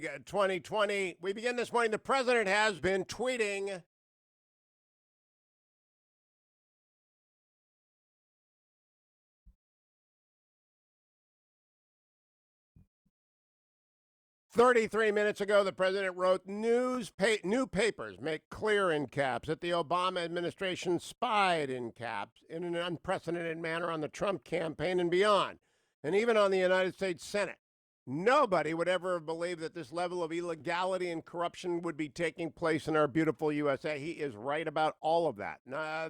2020. We begin this morning. The president has been tweeting. "33 minutes ago, the president wrote, new papers make clear in caps that the Obama administration spied in caps in an unprecedented manner on the Trump campaign and beyond, and even on the United States Senate. Nobody would ever have believed that this level of illegality and corruption would be taking place in our beautiful USA. He is right about all of that.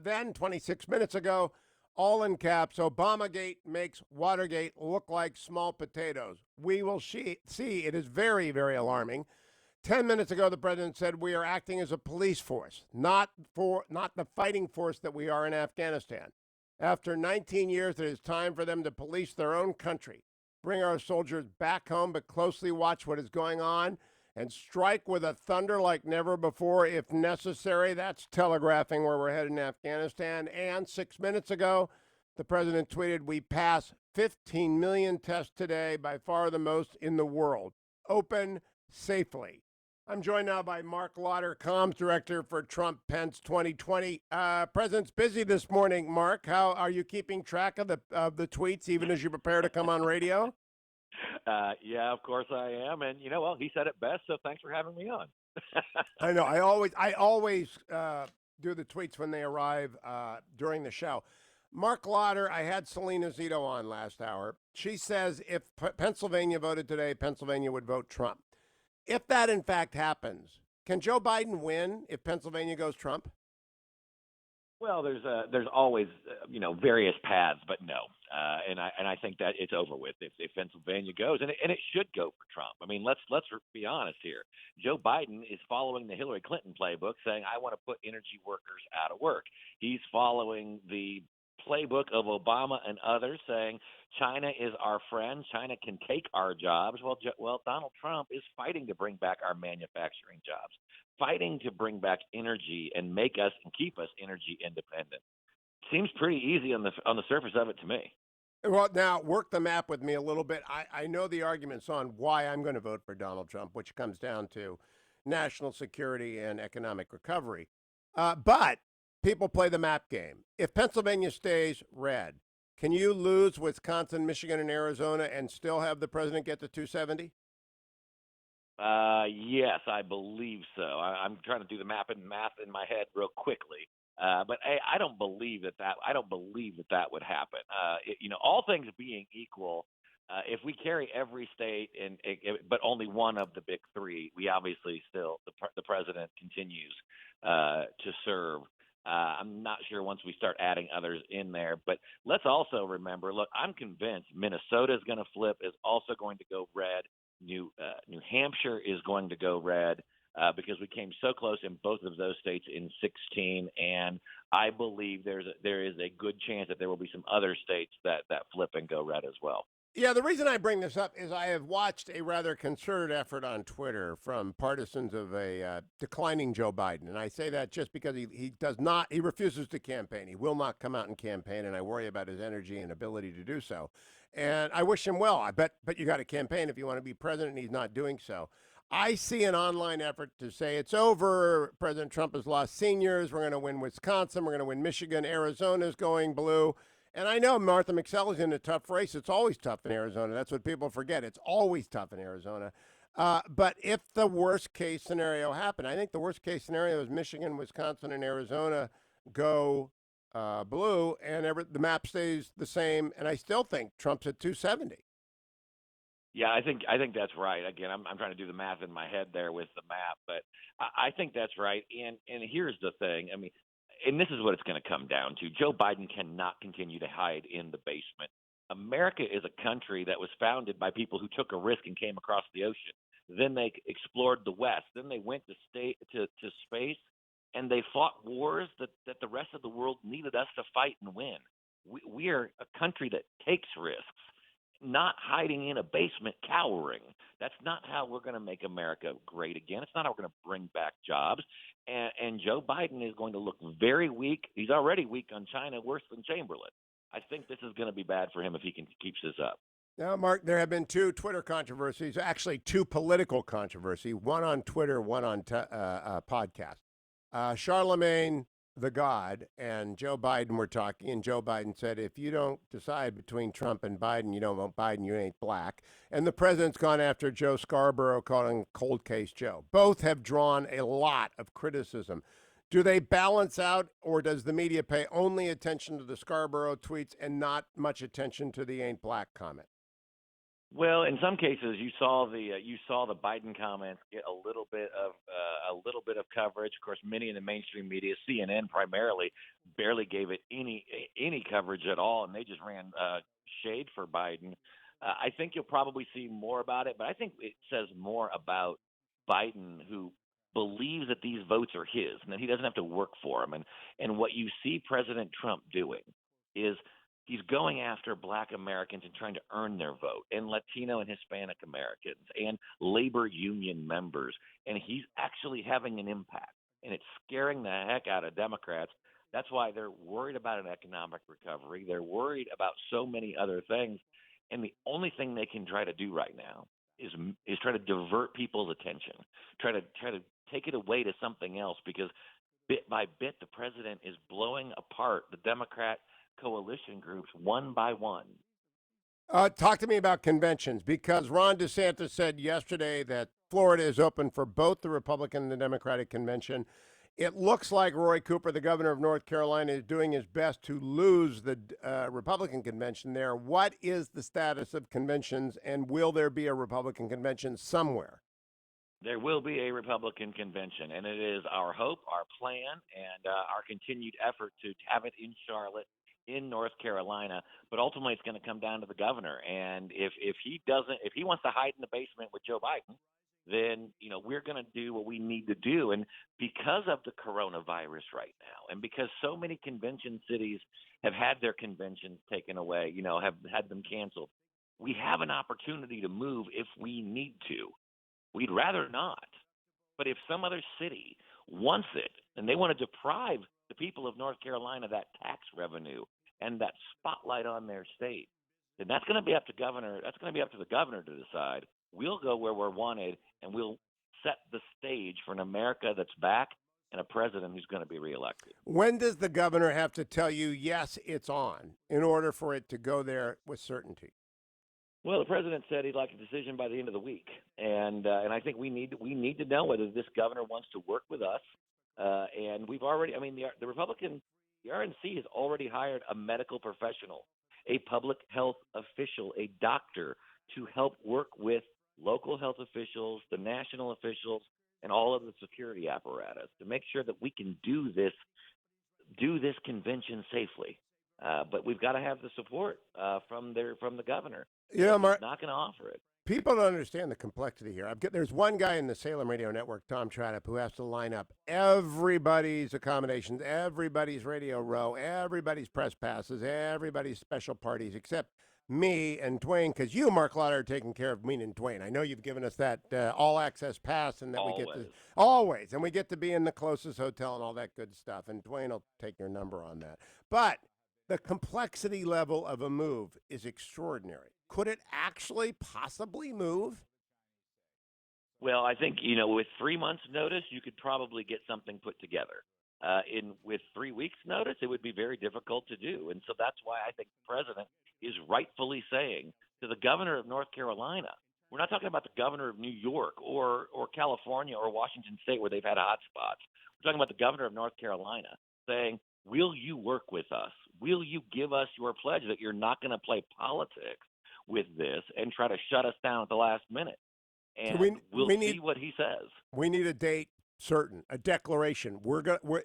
Then, 26 minutes ago, all in caps, Obamagate makes Watergate look like small potatoes. We will see. It is very, very alarming. 10 minutes ago, the president said we are acting as a police force, not the fighting force that we are in Afghanistan. After 19 years, it is time for them to police their own country. Bring our soldiers back home, but closely watch what is going on and strike with a thunder like never before if necessary. That's telegraphing where we're headed in Afghanistan. And 6 minutes ago, the president tweeted, we pass 15 million tests today, by far the most in the world. Open safely. I'm joined now by Marc Lotter, comms director for Trump Pence 2020. President's busy this morning. Mark, how are you keeping track of the tweets, even as you prepare to come on radio? Yeah, of course I am, and well, he said it best. So thanks for having me on. I know. I always do the tweets when they arrive during the show. Marc Lotter, I had Selena Zito on last hour. She says if Pennsylvania voted today, Pennsylvania would vote Trump. If that, in fact, happens, can Joe Biden win if Pennsylvania goes Trump? Well, there's always various paths, but no, and I think that it's over with if Pennsylvania goes, and it should go for Trump. I mean, let's be honest here. Joe Biden is following the Hillary Clinton playbook, saying I want to put energy workers out of work. He's following the playbook of Obama and others, saying China is our friend. China can take our jobs. Well, Donald Trump is fighting to bring back our manufacturing jobs, fighting to bring back energy and make us and keep us energy independent. Seems pretty easy on the surface of it to me. Well, now work the map with me a little bit. I know the arguments on why I'm going to vote for Donald Trump, which comes down to national security and economic recovery. But people play the map game. If Pennsylvania stays red, can you lose Wisconsin, Michigan, and Arizona and still have the president get to 270? Yes, I believe so. I'm trying to do the math in my head real quickly. But I don't believe that would happen. All things being equal, if we carry every state but only one of the big three, we obviously still the president continues to serve. I'm not sure once we start adding others in there, but let's also remember, look, I'm convinced Minnesota is going to flip, is also going to go red. New Hampshire is going to go red because we came so close in both of those states in 2016, and I believe there is a good chance that there will be some other states that flip and go red as well. Yeah, the reason I bring this up is I have watched a rather concerted effort on Twitter from partisans of a declining Joe Biden. And I say that just because he refuses to campaign. He will not come out and campaign, and I worry about his energy and ability to do so. And I wish him well. But you got to campaign if you want to be president, and he's not doing so. I see an online effort to say it's over. President Trump has lost seniors. We're going to win Wisconsin. We're going to win Michigan. Arizona's going blue. And I know Martha McSally's in a tough race. It's always tough in Arizona. That's what people forget. It's always tough in Arizona. But if the worst case scenario happened, I think the worst case scenario is Michigan, Wisconsin, and Arizona go blue, and the map stays the same. And I still think Trump's at 270. Yeah, I think that's right. Again, I'm trying to do the math in my head there with the map, but I think that's right. And here's the thing. I mean, and this is what it's going to come down to. Joe Biden cannot continue to hide in the basement. America is a country that was founded by people who took a risk and came across the ocean. Then they explored the West. Then they went to space, and they fought wars that the rest of the world needed us to fight and win. We are a country that takes risks, not hiding in a basement cowering. That's not how we're going to make America great again. It's not how we're going to bring back jobs. And Joe Biden is going to look very weak. He's already weak on China, worse than Chamberlain. I think this is going to be bad for him if he keeps this up. Now, Mark, there have been two Twitter controversies, actually two political controversy, one on Twitter, one on podcast. Charlemagne the God and Joe Biden were talking, and Joe Biden said, if you don't decide between Trump and Biden, you don't want Biden, you ain't black. And the president's gone after Joe Scarborough, calling Cold Case Joe. Both have drawn a lot of criticism. Do they balance out, or does the media pay only attention to the Scarborough tweets and not much attention to the ain't black comment? Well, in some cases, you saw the Biden comments get a little bit of coverage. Of course, many in the mainstream media, CNN primarily, barely gave it any coverage at all, and they just ran shade for Biden. I think you'll probably see more about it, but I think it says more about Biden, who believes that these votes are his and that he doesn't have to work for them. And what you see President Trump doing is he's going after black Americans and trying to earn their vote, and Latino and Hispanic Americans and labor union members. And he's actually having an impact, and it's scaring the heck out of Democrats. That's why they're worried about an economic recovery. They're worried about so many other things. And the only thing they can try to do right now is try to divert people's attention, try to take it away to something else, because bit by bit the president is blowing apart the Democrat coalition groups one by one. Talk to me about conventions, because Ron DeSantis said yesterday that Florida is open for both the Republican and the Democratic convention. It looks like Roy Cooper, the governor of North Carolina, is doing his best to lose the Republican convention there. What is the status of conventions, and will there be a Republican convention somewhere? There will be a Republican convention, and it is our hope, our plan, and our continued effort to have it in Charlotte, in North Carolina. But ultimately, it's going to come down to the governor. And if he wants to hide in the basement with Joe Biden, then we're going to do what we need to do. And because of the coronavirus right now, and because so many convention cities have had their conventions taken away, have had them canceled, we have an opportunity to move if we need to. We'd rather not. But if some other city wants it and they want to deprive the people of North Carolina that tax revenue and that spotlight on their state, then that's going to be up to governor. That's going to be up to the governor to decide. We'll go where we're wanted, and we'll set the stage for an America that's back and a president who's going to be reelected. When does the governor have to tell you, yes, it's on, in order for it to go there with certainty? Well, the president said he'd like a decision by the end of the week, and I think we need to know whether this governor wants to work with us. And we've already, the Republican, the RNC has already hired a medical professional, a public health official, a doctor to help work with local health officials, the national officials, and all of the security apparatus to make sure that we can do this convention safely. But we've got to have the support from the governor. Mark, he's not going to offer it. People don't understand the complexity here. There's one guy in the Salem Radio Network, Tom Tradup, who has to line up everybody's accommodations, everybody's radio row, everybody's press passes, everybody's special parties, except me and Dwayne, because you, Marc Lotter, are taking care of me and Dwayne. I know you've given us that all-access pass, and that Always. we get to be in the closest hotel and all that good stuff, and Dwayne will take your number on that. But the complexity level of a move is extraordinary. Could it actually possibly move? Well, I think, with 3 months' notice, you could probably get something put together. With 3 weeks' notice, it would be very difficult to do. And so that's why I think the president is rightfully saying to the governor of North Carolina, we're not talking about the governor of New York or California or Washington State where they've had hot spots. We're talking about the governor of North Carolina saying, will you work with us? Will you give us your pledge that you're not going to play politics with this and try to shut us down at the last minute? And we'll see what he says. We need a date certain, a declaration.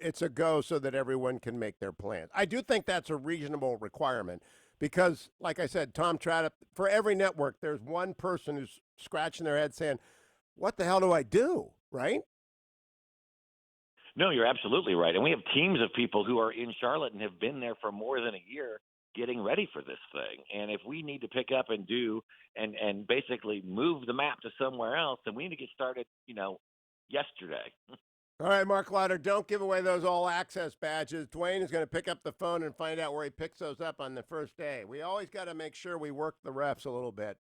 It's a go so that everyone can make their plans. I do think that's a reasonable requirement because, like I said, Tom Tradup, for every network, there's one person who's scratching their head saying, what the hell do I do, right? No, you're absolutely right. And we have teams of people who are in Charlotte and have been there for more than a year getting ready for this thing. And if we need to pick up and do and basically move the map to somewhere else, then we need to get started, yesterday. All right, Marc Lotter, don't give away those all access badges. Dwayne is going to pick up the phone and find out where he picks those up on the first day. We always got to make sure we work the refs a little bit.